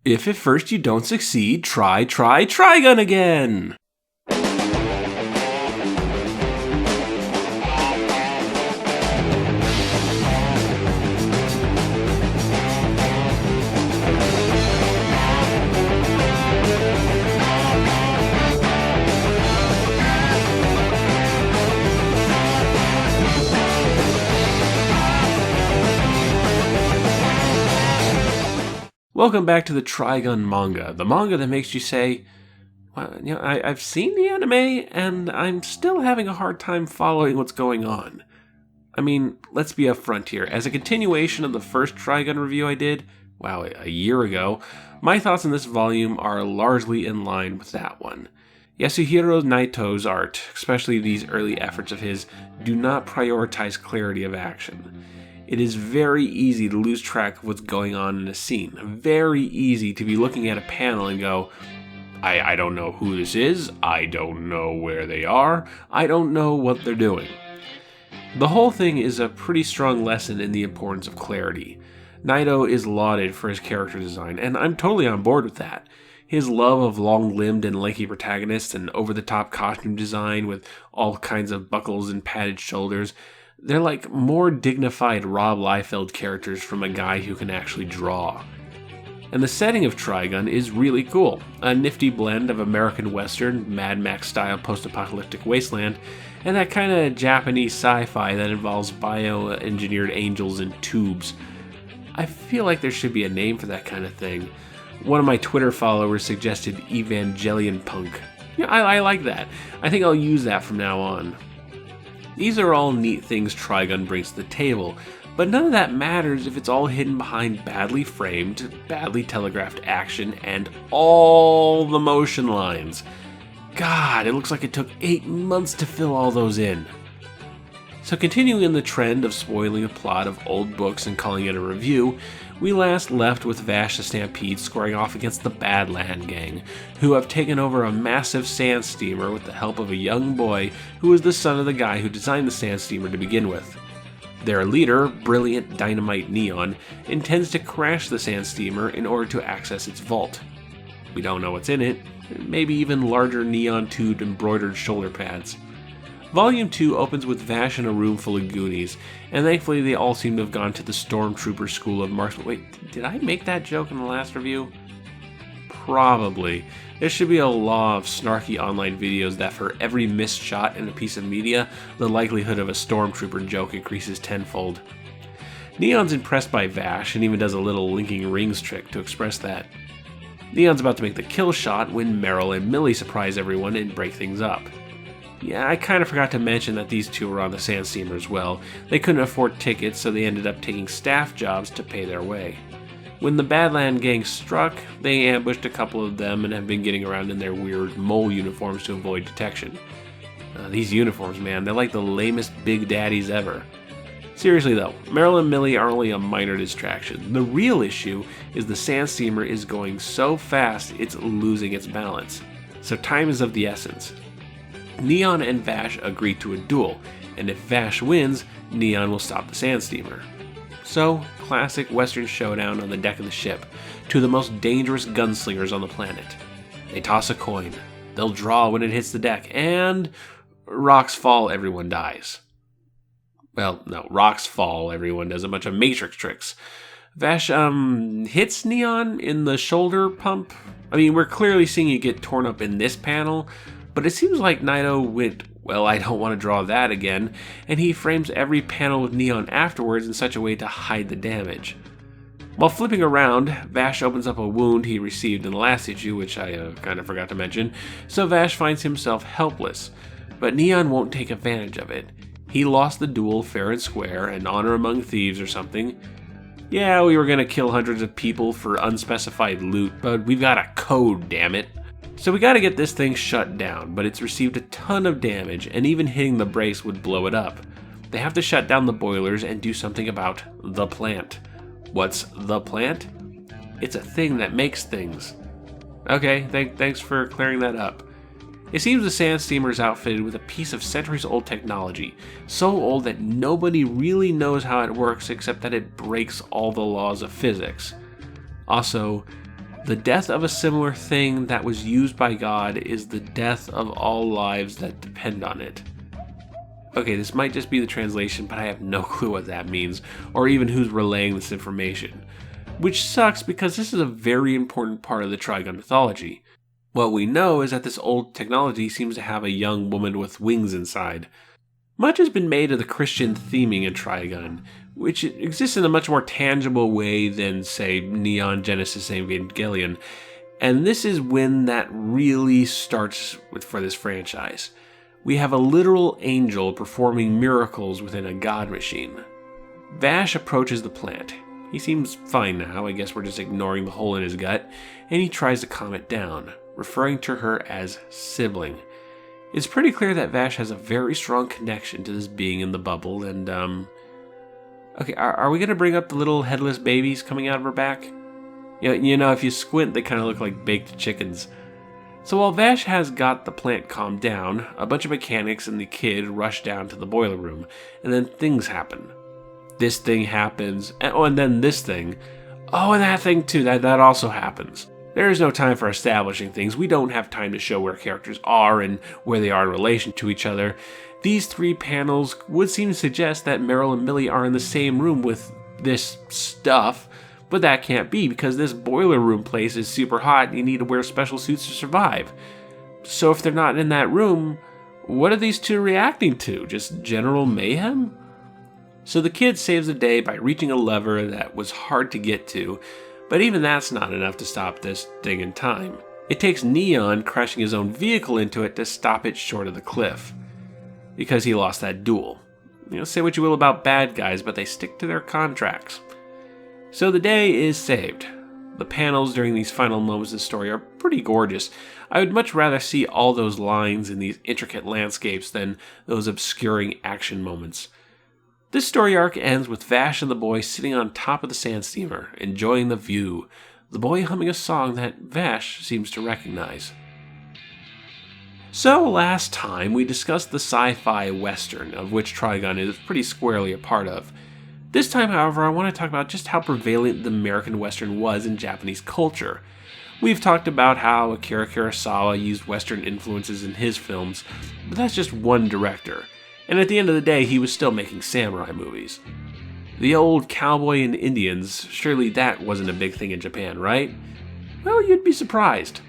If at first you don't succeed, try Trigun again! Welcome back to the Trigun manga, the manga that makes you say, well, I've seen the anime, and I'm still having a hard time following what's going on. I mean, let's be upfront here. As a continuation of the first Trigun review I did, a year ago, my thoughts on this volume are largely in line with that one. Yasuhiro Naito's art, especially these early efforts of his, do not prioritize clarity of action. It is very easy to lose track of what's going on in a scene. Very easy to be looking at a panel and go, I don't know who this is, I don't know where they are, I don't know what they're doing. The whole thing is a pretty strong lesson in the importance of clarity. Naito is lauded for his character design, and I'm totally on board with that. His love of long-limbed and lanky protagonists and over-the-top costume design with all kinds of buckles and padded shoulders, they're like more dignified Rob Liefeld characters from a guy who can actually draw. And the setting of Trigun is really cool. A nifty blend of American Western, Mad Max-style post-apocalyptic wasteland, and that kind of Japanese sci-fi that involves bioengineered angels in tubes. I feel like there should be a name for that kind of thing. One of my Twitter followers suggested Evangelion Punk. I like that. I think I'll use that from now on. These are all neat things Trigun brings to the table, but none of that matters if it's all hidden behind badly framed, badly telegraphed action and all the motion lines. God, it looks like it took 8 months to fill all those in. So continuing in the trend of spoiling the plot of old books and calling it a review, we last left with Vash the Stampede squaring off against the Badland Gang, who have taken over a massive sand steamer with the help of a young boy who is the son of the guy who designed the sand steamer to begin with. Their leader, Brilliant Dynamite Neon, intends to crash the sand steamer in order to access its vault. We don't know what's in it, maybe even larger neon-tubed embroidered shoulder pads. Volume 2 opens with Vash in a room full of Goonies, and thankfully they all seem to have gone to the Stormtrooper School of Marksmanship. Wait, did I make that joke in the last review? Probably. There should be a law of snarky online videos that for every missed shot in a piece of media, the likelihood of a Stormtrooper joke increases tenfold. Neon's impressed by Vash and even does a little linking rings trick to express that. Neon's about to make the kill shot when Meryl and Millie surprise everyone and break things up. Yeah, I kind of forgot to mention that these two were on the sand steamer as well. They couldn't afford tickets, so they ended up taking staff jobs to pay their way. When the Badland Gang struck, they ambushed a couple of them and have been getting around in their weird mole uniforms to avoid detection. These uniforms, man, they're like the lamest Big Daddies ever. Seriously though, Meryl and Millie are only a minor distraction. The real issue is the sand steamer is going so fast it's losing its balance. So time is of the essence. Neon and Vash agree to a duel, and if Vash wins, Neon will stop the sand steamer. So, classic Western showdown on the deck of the ship, two of the most dangerous gunslingers on the planet. They toss a coin, they'll draw when it hits the deck, and rocks fall, everyone dies. Well, no, rocks fall, everyone does a bunch of Matrix tricks. Vash, hits Neon in the shoulder pump. I mean, we're clearly seeing it get torn up in this panel, but it seems like Naito went, well, I don't want to draw that again, and he frames every panel with Neon afterwards in such a way to hide the damage. While flipping around, Vash opens up a wound he received in the last issue, which I kind of forgot to mention, so Vash finds himself helpless, but Neon won't take advantage of it. He lost the duel fair and square, and honor among thieves or something. Yeah, we were gonna kill hundreds of people for unspecified loot, but we've got a code, damn it. So we gotta get this thing shut down, but it's received a ton of damage, and even hitting the brakes would blow it up. They have to shut down the boilers and do something about the plant. What's the plant? It's a thing that makes things. Okay, thanks for clearing that up. It seems the sand steamer is outfitted with a piece of centuries-old technology, so old that nobody really knows how it works except that it breaks all the laws of physics. Also, The death of a similar thing that was used by God is the death of all lives that depend on it. Okay, this might just be the translation, but I have no clue what that means, or even who's relaying this information. Which sucks because this is a very important part of the Trigun mythology. What we know is that this old technology seems to have a young woman with wings inside. Much has been made of the Christian theming in Trigun, which exists in a much more tangible way than, say, Neon Genesis Evangelion, and this is when that really starts for this franchise. We have a literal angel performing miracles within a god machine. Vash approaches the plant. He seems fine now, I guess we're just ignoring the hole in his gut, and he tries to calm it down, referring to her as sibling. It's pretty clear that Vash has a very strong connection to this being in the bubble, and, okay, are we going to bring up the little headless babies coming out of her back? You know, if you squint, they kind of look like baked chickens. So while Vash has got the plant calmed down, a bunch of mechanics and the kid rush down to the boiler room, and then things happen. This thing happens, and then this thing. Oh, and that thing too, that also happens. There is no time for establishing things. We don't have time to show where characters are and where they are in relation to each other. These 3 panels would seem to suggest that Meryl and Millie are in the same room with this stuff, but that can't be because this boiler room place is super hot and you need to wear special suits to survive. So if they're not in that room, what are these 2 reacting to? Just general mayhem? So the kid saves the day by reaching a lever that was hard to get to, but even that's not enough to stop this thing in time. It takes Neon crashing his own vehicle into it to stop it short of the cliff, because he lost that duel. Say what you will about bad guys, but they stick to their contracts. So the day is saved. The panels during these final moments of the story are pretty gorgeous. I would much rather see all those lines in these intricate landscapes than those obscuring action moments. This story arc ends with Vash and the boy sitting on top of the sand steamer, enjoying the view, the boy humming a song that Vash seems to recognize. So last time we discussed the sci-fi western, of which Trigun is pretty squarely a part of. This time, however, I want to talk about just how prevalent the American western was in Japanese culture. We've talked about how Akira Kurosawa used western influences in his films, but that's just one director. And at the end of the day, he was still making samurai movies. The old cowboy and Indians, surely that wasn't a big thing in Japan, right? Well, you'd be surprised.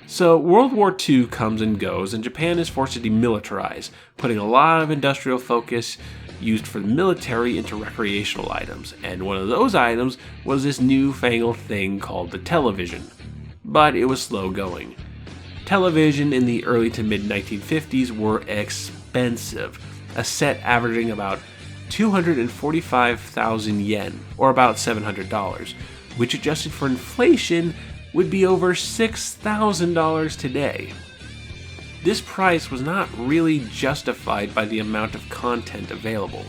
So World War II comes and goes, and Japan is forced to demilitarize, putting a lot of industrial focus used for the military into recreational items, and one of those items was this newfangled thing called the television. But it was slow going. Television in the early to mid 1950s were expensive, a set averaging about 245,000 yen, or about $700, which adjusted for inflation would be over $6,000 today. This price was not really justified by the amount of content available.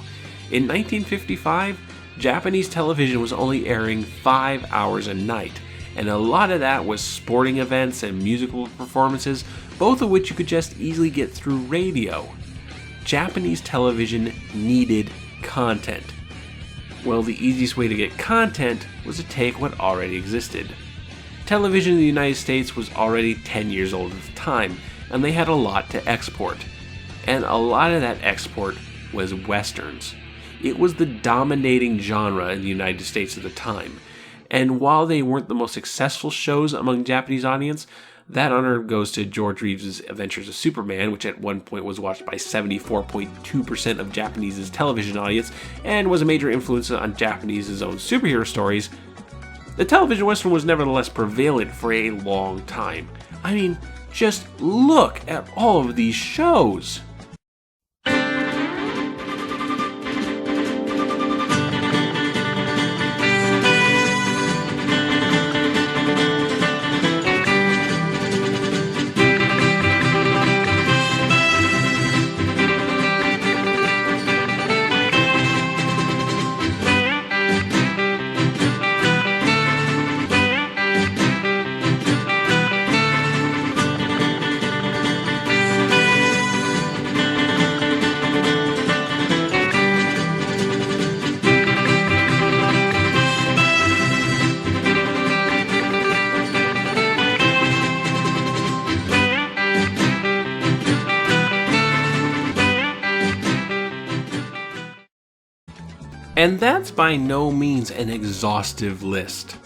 In 1955, Japanese television was only airing 5 hours a night, and a lot of that was sporting events and musical performances, both of which you could just easily get through radio. Japanese television needed content. Well, the easiest way to get content was to take what already existed. Television in the United States was already 10 years old at the time, and they had a lot to export. And a lot of that export was westerns. It was the dominating genre in the United States at the time. And while they weren't the most successful shows among Japanese audience, that honor goes to George Reeves' Adventures of Superman, which at one point was watched by 74.2% of Japanese's television audience and was a major influence on Japanese's own superhero stories. The television western was nevertheless prevalent for a long time. I mean, just look at all of these shows. And that's by no means an exhaustive list.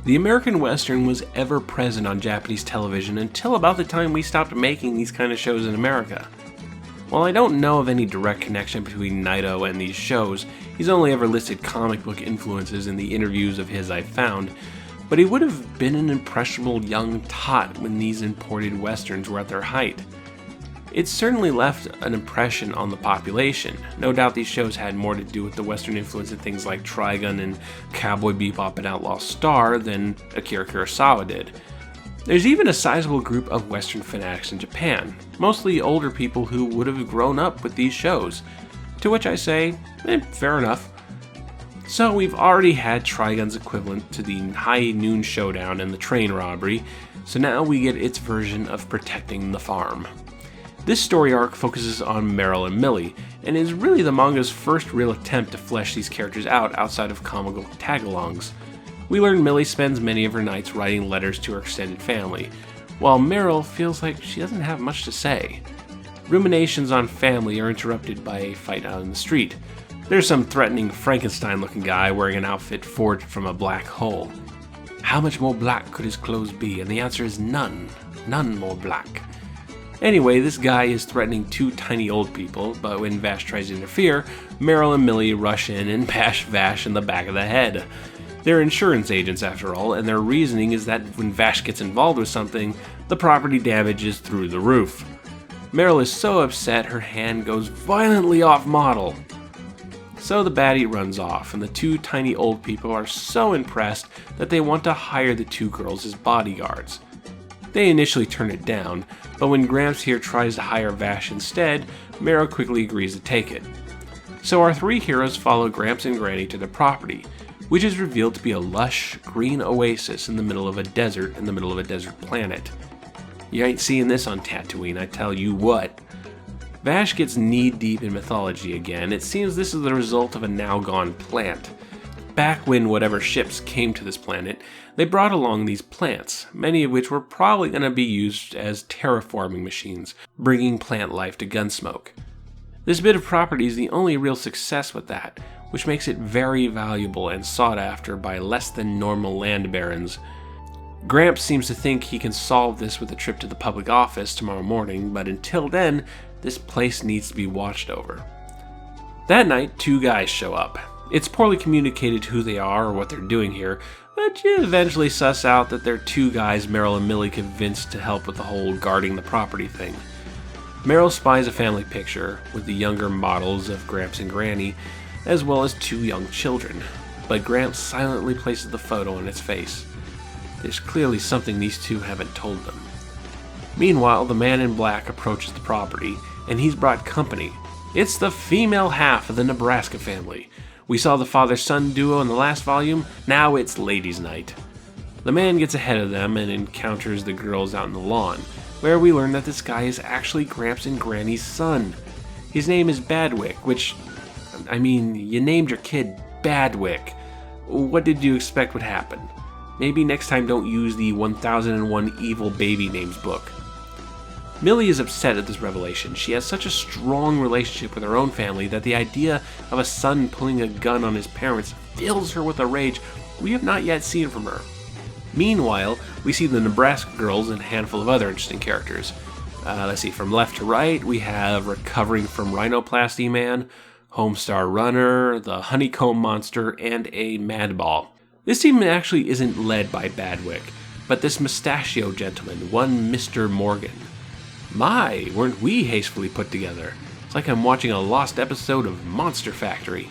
The American Western was ever present on Japanese television until about the time we stopped making these kind of shows in America. While I don't know of any direct connection between Naito and these shows, he's only ever listed comic book influences in the interviews of his I've found, but he would have been an impressionable young tot when these imported westerns were at their height. It certainly left an impression on the population. No doubt these shows had more to do with the western influence in things like Trigun and Cowboy Bebop and Outlaw Star than Akira Kurosawa did. There's even a sizable group of western fanatics in Japan, mostly older people who would have grown up with these shows, to which I say, fair enough. So we've already had Trigun's equivalent to the High Noon Showdown and the train robbery, so now we get its version of protecting the farm. This story arc focuses on Meryl and Millie, and is really the manga's first real attempt to flesh these characters out outside of comical tag-alongs. We learn Millie spends many of her nights writing letters to her extended family, while Meryl feels like she doesn't have much to say. Ruminations on family are interrupted by a fight out in the street. There's some threatening Frankenstein-looking guy wearing an outfit forged from a black hole. How much more black could his clothes be? And the answer is none. None more black. Anyway, this guy is threatening two tiny old people, but when Vash tries to interfere, Meryl and Millie rush in and bash Vash in the back of the head. They're insurance agents after all, and their reasoning is that when Vash gets involved with something, the property damage is through the roof. Meryl is so upset her hand goes violently off model. So the baddie runs off, and the two tiny old people are so impressed that they want to hire the two girls as bodyguards. They initially turn it down, but when Gramps here tries to hire Vash instead, Meryl quickly agrees to take it. So our three heroes follow Gramps and Granny to their property, which is revealed to be a lush, green oasis in the middle of a desert planet. You ain't seeing this on Tatooine, I tell you what. Vash gets knee-deep in mythology again. It seems this is the result of a now-gone plant. Back when whatever ships came to this planet, they brought along these plants, many of which were probably going to be used as terraforming machines, bringing plant life to Gunsmoke. This bit of property is the only real success with that, which makes it very valuable and sought after by less than normal land barons. Gramps seems to think he can solve this with a trip to the public office tomorrow morning, but until then, this place needs to be watched over. That night, two guys show up. It's poorly communicated who they are or what they're doing here, but you eventually suss out that they're two guys Meryl and Millie convinced to help with the whole guarding the property thing. Meryl spies a family picture with the younger models of Gramps and Granny, as well as two young children, but Gramps silently places the photo on its face. There's clearly something these two haven't told them. Meanwhile, the man in black approaches the property, and he's brought company. It's the female half of the Nebraska family. We saw the father-son duo in the last volume, now it's ladies' night. The man gets ahead of them and encounters the girls out in the lawn, where we learn that this guy is actually Gramps and Granny's son. His name is Badwick, which, you named your kid Badwick. What did you expect would happen? Maybe next time don't use the 1001 Evil Baby Names book. Millie is upset at this revelation. She has such a strong relationship with her own family that the idea of a son pulling a gun on his parents fills her with a rage we have not yet seen from her. Meanwhile, we see the Nebraska girls and a handful of other interesting characters. From left to right, we have Recovering from Rhinoplasty Man, Homestar Runner, the Honeycomb Monster, and a Madball. This team actually isn't led by Badwick, but this mustachio gentleman, one Mr. Morgan. My, weren't we hastily put together? It's like I'm watching a lost episode of Monster Factory.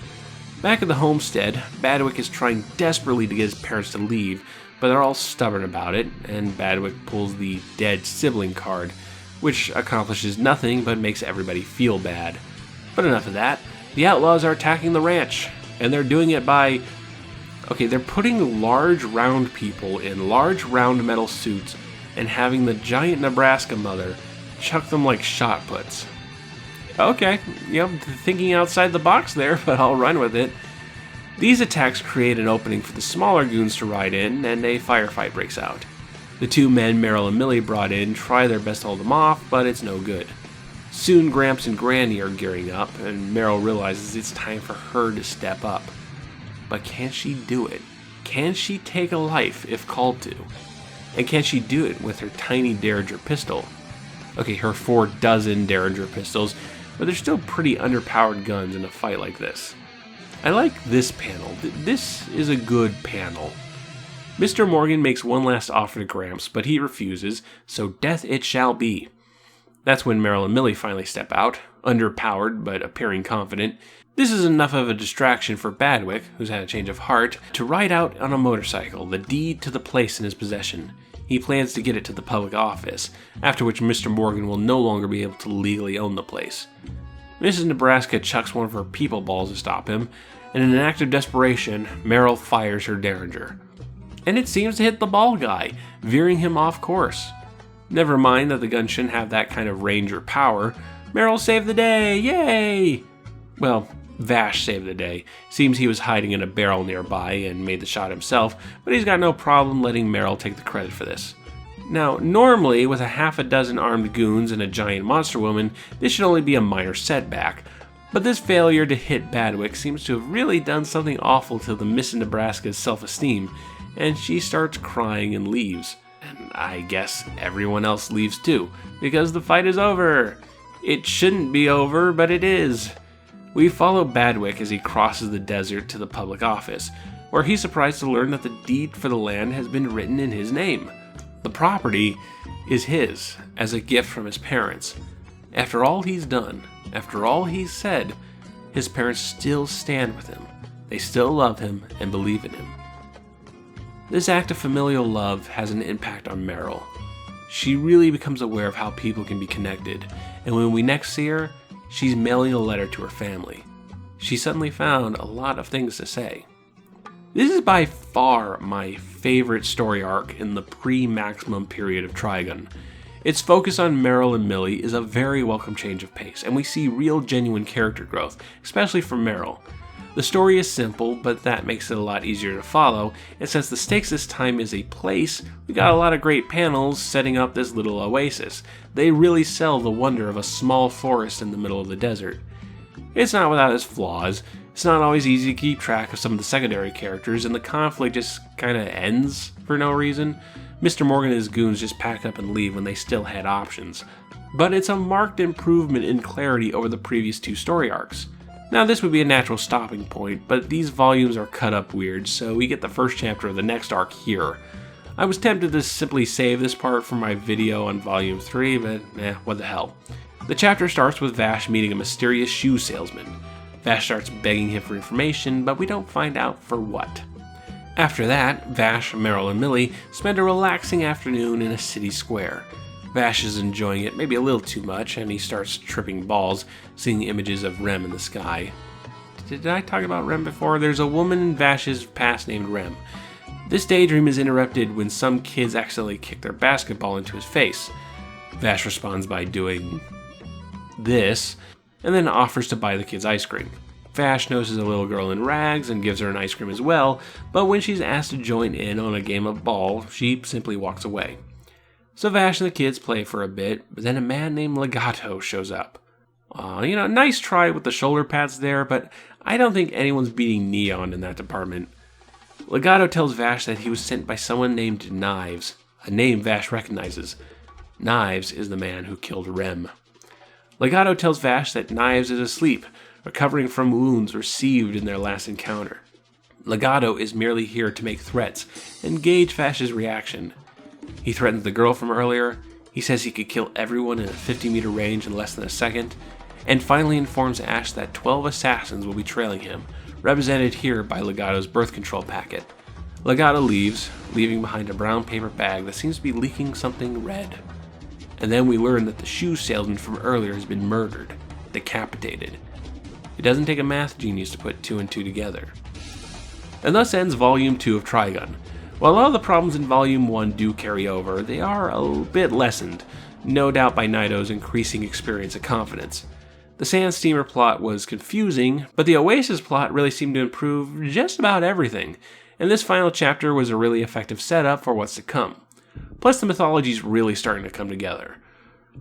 Back at the homestead, Badwick is trying desperately to get his parents to leave, but they're all stubborn about it, and Badwick pulls the dead sibling card, which accomplishes nothing but makes everybody feel bad. But enough of that. The outlaws are attacking the ranch, and they're doing it by... they're putting large round people in large round metal suits and having the giant Nebraska mother chuck them like shot puts. Okay, thinking outside the box there, but I'll run with it. These attacks create an opening for the smaller goons to ride in, and a firefight breaks out. The two men Meryl and Millie brought in try their best to hold them off, but it's no good. Soon Gramps and Granny are gearing up, and Meryl realizes it's time for her to step up. But can she do it? Can she take a life if called to? And can she do it with her tiny Derringer pistol? Okay, her 4 dozen Derringer pistols, but they're still pretty underpowered guns in a fight like this. I like this panel. This is a good panel. Mr. Morgan makes one last offer to Gramps, but he refuses, so death it shall be. That's when Meryl and Millie finally step out, underpowered but appearing confident. This is enough of a distraction for Badwick, who's had a change of heart, to ride out on a motorcycle, the deed to the place in his possession. He plans to get it to the public office, after which Mr. Morgan will no longer be able to legally own the place. Mrs. Nebraska chucks one of her people balls to stop him, and in an act of desperation, Meryl fires her Derringer. And it seems to hit the ball guy, veering him off course. Never mind that the gun shouldn't have that kind of range or power. Meryl saved the day, yay! Well, Vash saved the day. Seems he was hiding in a barrel nearby and made the shot himself, but he's got no problem letting Meryl take the credit for this. Now, normally, with a half a dozen armed goons and a giant monster woman, this should only be a minor setback. But this failure to hit Badwick seems to have really done something awful to the Miss Nebraska's self-esteem, and she starts crying and leaves. And I guess everyone else leaves too, because the fight is over. It shouldn't be over, but it is. We follow Badwick as he crosses the desert to the public office, where he's surprised to learn that the deed for the land has been written in his name. The property is his, as a gift from his parents. After all he's done, after all he's said, his parents still stand with him. They still love him and believe in him. This act of familial love has an impact on Meryl. She really becomes aware of how people can be connected, and when we next see her, she's mailing a letter to her family. She suddenly found a lot of things to say. This is by far my favorite story arc in the pre-maximum period of Trigun. Its focus on Meryl and Millie is a very welcome change of pace, and we see real genuine character growth, especially from Meryl. The story is simple, but that makes it a lot easier to follow, and since the stakes this time is a place, we got a lot of great panels setting up this little oasis. They really sell the wonder of a small forest in the middle of the desert. It's not without its flaws. It's not always easy to keep track of some of the secondary characters, and the conflict just kinda ends for no reason. Mr. Morgan and his goons just pack up and leave when they still had options. But it's a marked improvement in clarity over the previous 2 story arcs. Now this would be a natural stopping point, but these volumes are cut up weird, so we get the first chapter of the next arc here. I was tempted to simply save this part for my video on volume 3, but what the hell. The chapter starts with Vash meeting a mysterious shoe salesman. Vash starts begging him for information, but we don't find out for what. After that, Vash, Meryl, and Millie spend a relaxing afternoon in a city square. Vash is enjoying it maybe a little too much, and he starts tripping balls, seeing images of Rem in the sky. Did I talk about Rem before? There's a woman in Vash's past named Rem. This daydream is interrupted when some kids accidentally kick their basketball into his face. Vash responds by doing this, and then offers to buy the kids ice cream. Vash notices a little girl in rags and gives her an ice cream as well, but when she's asked to join in on a game of ball, she simply walks away. So Vash and the kids play for a bit, but then a man named Legato shows up. Nice try with the shoulder pads there, but I don't think anyone's beating Neon in that department. Legato tells Vash that he was sent by someone named Knives, a name Vash recognizes. Knives is the man who killed Rem. Legato tells Vash that Knives is asleep, recovering from wounds received in their last encounter. Legato is merely here to make threats and gauge Vash's reaction. He threatens the girl from earlier, he says he could kill everyone in a 50-meter range in less than a second, and finally informs Ash that 12 assassins will be trailing him, represented here by Legato's birth control packet. Legato leaves, leaving behind a brown paper bag that seems to be leaking something red. And then we learn that the shoe salesman from earlier has been murdered, decapitated. It doesn't take a math genius to put 2 and 2 together. And thus ends Volume 2 of Trigun. While a lot of the problems in Volume 1 do carry over, they are a bit lessened, no doubt by Naito's increasing experience and confidence. The Sand Steamer plot was confusing, but the Oasis plot really seemed to improve just about everything, and this final chapter was a really effective setup for what's to come. Plus the mythology's really starting to come together.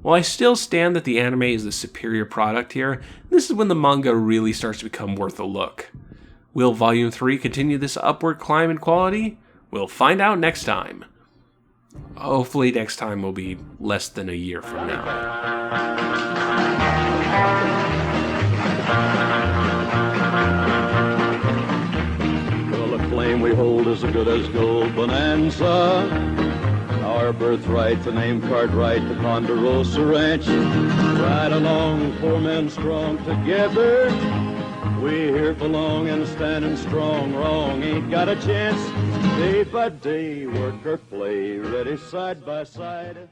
While I still stand that the anime is the superior product here, this is when the manga really starts to become worth a look. Will Volume 3 continue this upward climb in quality? We'll find out next time. Hopefully next time will be less than a year from now. Well, the flame we hold is as good as gold bonanza. Our birthright, the name card right, the Ponderosa Ranch. Right along, 4 men strong together. We here belong and standing strong. Wrong ain't got a chance. Day by day, work or play, ready side by side.